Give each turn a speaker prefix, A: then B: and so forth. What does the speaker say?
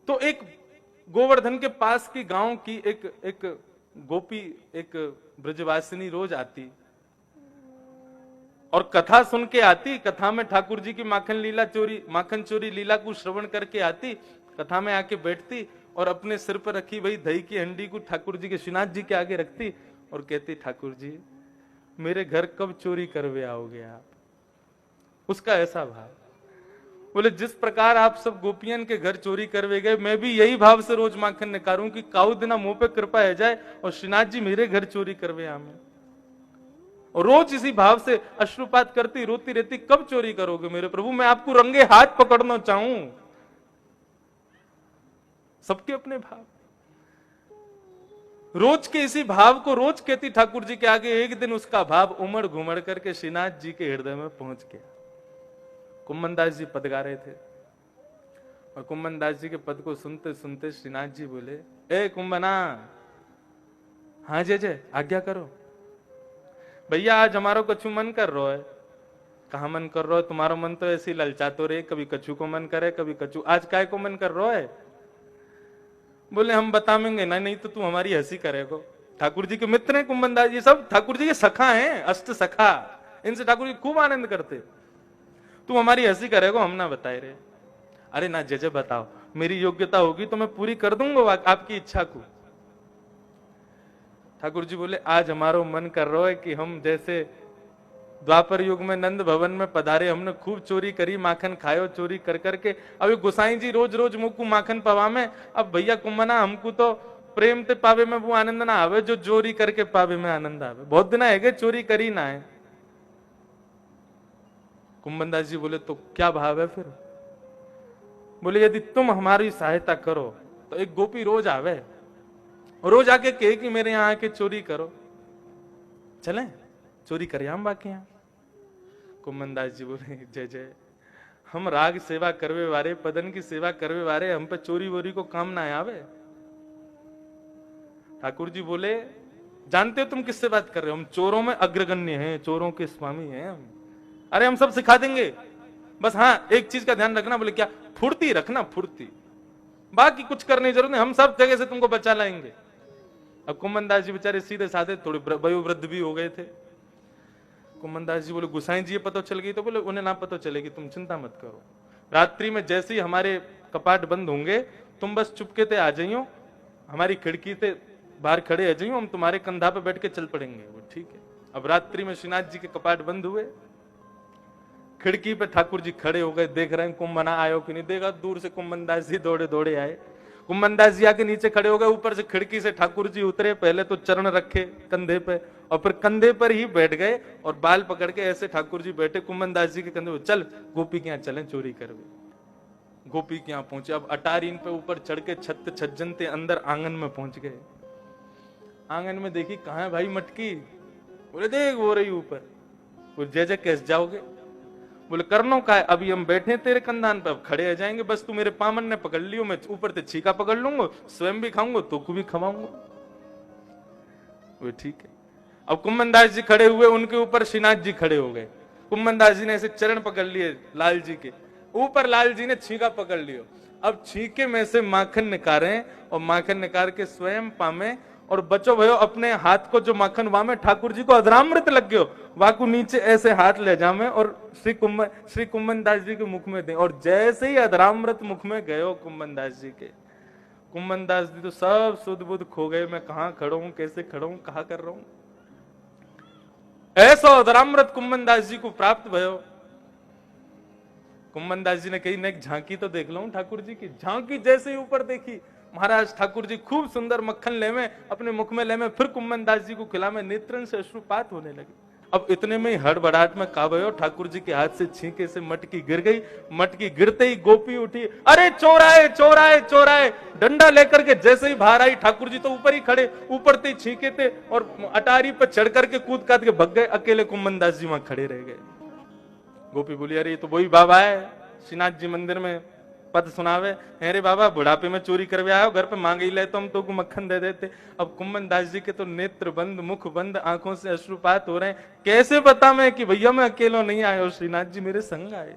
A: तो एक गोवर्धन के पास की गांव की एक गोपी, एक ब्रजवासिनी रोज आती और कथा सुन के आती। कथा में ठाकुर जी की माखन चोरी लीला को श्रवण करके आती, कथा में आके बैठती और अपने सिर पर रखी वही दही की हंडी को ठाकुर जी के श्रीनाथ जी के आगे रखती और कहती, ठाकुर जी मेरे घर कब चोरी करवे आओगे आप। उसका ऐसा भाव। बोले जिस प्रकार आप सब गोपियन के घर चोरी करवे गए, मैं भी यही भाव से रोज माखन निकारूं कि काऊ दिना मुंह पे कृपा है जाए और श्रीनाथ जी मेरे घर चोरी करवे आमे। और रोज इसी भाव से अश्रुपात करती, रोती रहती, कब चोरी करोगे मेरे प्रभु, मैं आपको रंगे हाथ पकड़ना चाहूं। सबके अपने भाव। रोज के इसी भाव को रोज कहती ठाकुर जी के आगे। एक दिन उसका भाव उमड़ घुमड़ करके श्रीनाथ जी के हृदय में पहुंच गया। कुम्मन दास जी पद गा रहे थे और कुम्मन दास जी के पद को सुनते सुनते श्रीनाथ जी बोले, ए कुंभना, हाँ जय आज्ञा करो। भैया आज हमारो कछु मन कर रहा है। कहा मन कर रहा है तुम्हारा? मन तो ऐसे ललचा तो रे, कभी कछु को मन करे कभी कछु। आज काय को मन कर रहा है? बोले हम बताएंगे ना, नहीं तो तू हमारी हंसी करेगो। ठाकुर जी के मित्र हैं कुम्मन दास जी, सब ठाकुर जी के सखा हैं, अष्ट सखा। इनसे ठाकुर जी खूब आनंद करते। तू हमारी हंसी करेगो, हम ना बताए रहे। अरे ना जय बताओ, मेरी योग्यता होगी तो मैं पूरी कर दूंगा आपकी इच्छा को। ठाकुर जी बोले आज हमारो मन कर रहा है कि हम जैसे द्वापर युग में नंद भवन में पधारे, हमने खूब चोरी करी, माखन खायो चोरी कर करके। अभी गोसाई जी रोज रोज मुझको माखन पवा में, अब भैया कुंभना हमको तो प्रेम ते पावे में वो आनंद ना आवे जो चोरी करके पावे में आनंद आवे। बहुत दिन है चोरी करी ना है। कुंभन दास जी बोले तो क्या भाव है फिर? बोले यदि तुम हमारी सहायता करो तो एक गोपी रोज आवे, रोज आके कहे कि मेरे यहां आके चोरी करो, चलें चोरी करें हम बाकी यहां। कुम्मन दास जी बोले जय जय, हम राग सेवा करवे वारे, पदन की सेवा करवे वारे, हम पे चोरी वोरी को काम ना आवे। ठाकुर जी बोले जानते हो तुम किससे बात कर रहे हो? हम चोरों में अग्रगण्य हैं, चोरों के स्वामी हैं हम। अरे हम सब सिखा देंगे, बस हाँ एक चीज का ध्यान रखना। बोले क्या? फुर्ती रखना, फुर्ती, बाकी कुछ करने की जरूरत नहीं, हम सब जगह से तुमको बचा लाएंगे। अब कुम्मन दास जी बेचारे सीधे साधे थोड़े वयोवृद्ध भी हो गए थे। कुम्मन दास जी बोले गुसाई जी ये पता चल गई? तो बोले उन्हें ना पता चलेगी, तुम चिंता मत करो। रात्रि में जैसे ही हमारे कपाट बंद होंगे तुम बस चुपके से आ जाइयो, हमारी खिड़की से बाहर खड़े आ जाइयो, हम तुम्हारे कंधा पे बैठ के चल पड़ेंगे। वो ठीक है। अब रात्रि में श्रीनाथ जी के कपाट बंद हुए, खिड़की पे ठाकुर जी खड़े हो गए, देख रहे हैं कुंभना आयो कि नहीं। देखा दूर से कुम्मन दास जी दौड़े दौड़े आए। कुम्मन दास जी आके नीचे खड़े हो गए, ऊपर से खिड़की से ठाकुर जी उतरे, पहले तो चरण रखे कंधे पे और फिर कंधे पर ही बैठ गए और बाल पकड़ के ऐसे ठाकुर जी बैठे कुम्मन दास जी के कंधे पे। चल गोपी के यहाँ चलें चोरी करवे। गोपी के यहाँ पहुंचे। अब अटारीन पे ऊपर चढ़ के छत छज्जनते अंदर आंगन में पहुंच गए। आंगन में देखी कहाँ है भाई मटकी? बोले देख वो रही ऊपर। वो जय जय कैसे जाओगे? बोले करनो का है, अभी हम बैठे तेरे कंधान पे, अब खड़े आ जाएंगे, बस तू मेरे पामन ने पकड़ लियो, मैं ऊपर से छीका पकड़ लूंगा, स्वयं भी खाऊंगा तो को भी खवाऊंगा। वो ठीक है। अब कुम्मन दास जी खड़े हुए, उनके ऊपर श्रीनाथ जी खड़े हो गए। कुम्मन दास जी ने ऐसे चरण पकड़ लिए लाल जी के ऊपर, लाल जी ने छीका पकड़ लियो। अब छीके में से माखन निकाले और माखन निकाल के स्वयं पामे और बचो भयो अपने हाथ को जो माखन वामे ठाकुर जी को अधरामृत लग गयो, वाकू नीचे ऐसे हाथ ले जामे और श्री कुम्मन दास जी के मुख में दे। और जैसे ही अधरामृत मुख में गयो कुम्मन दास जी के, कुम्मन दास जी तो सब सुध बुध खो गए। मैं कहाँ खड़ा हूं, कैसे खड़ा हूं, कहा कर रहा हूं। ऐसा अधरामृत कुम्मन दास जी को प्राप्त भयो। कुम्मन दास जी ने कही न झांकी तो देख लो ठाकुर जी की। झांकी जैसे ही ऊपर देखी, महाराज ठाकुर जी खूब सुंदर मक्खन ले में अपने मुख में ले में, फिर कुम्मन दास जी को खिला में, नेत्रन से अश्रुपात होने लगे। अब इतने में ही हड़बड़ाहट में काबयो ठाकुर जी के हाथ से छींके से मटकी गिर गई। मटकी गिरते ही गोपी उठी, अरे चोर आए चोर आए चोर आए। डंडा लेकर के जैसे ही बाहर आई, ठाकुर जी तो ऊपर ही खड़े, ऊपर से छींके थे और अटारी पर चढ़ करके कूद काद के भग गए। अकेले कुम्मन दास जी वहां खड़े रह गए। गोपी बोली अरे ये तो वही बाबा है, श्रीनाथ जी मंदिर में पद सुनावे। अरे बाबा बुढ़ापे में चोरी करवे आयो, घर पे मांग ही ले तो हम तो मक्खन दे देते। अब कुम्मन दास जी के तो नेत्र बंद, मुख बंद, आंखों से अश्रुपात हो रहे हैं। कैसे बता मैं कि भैया मैं अकेलो नहीं आया, श्रीनाथ जी मेरे संग आए।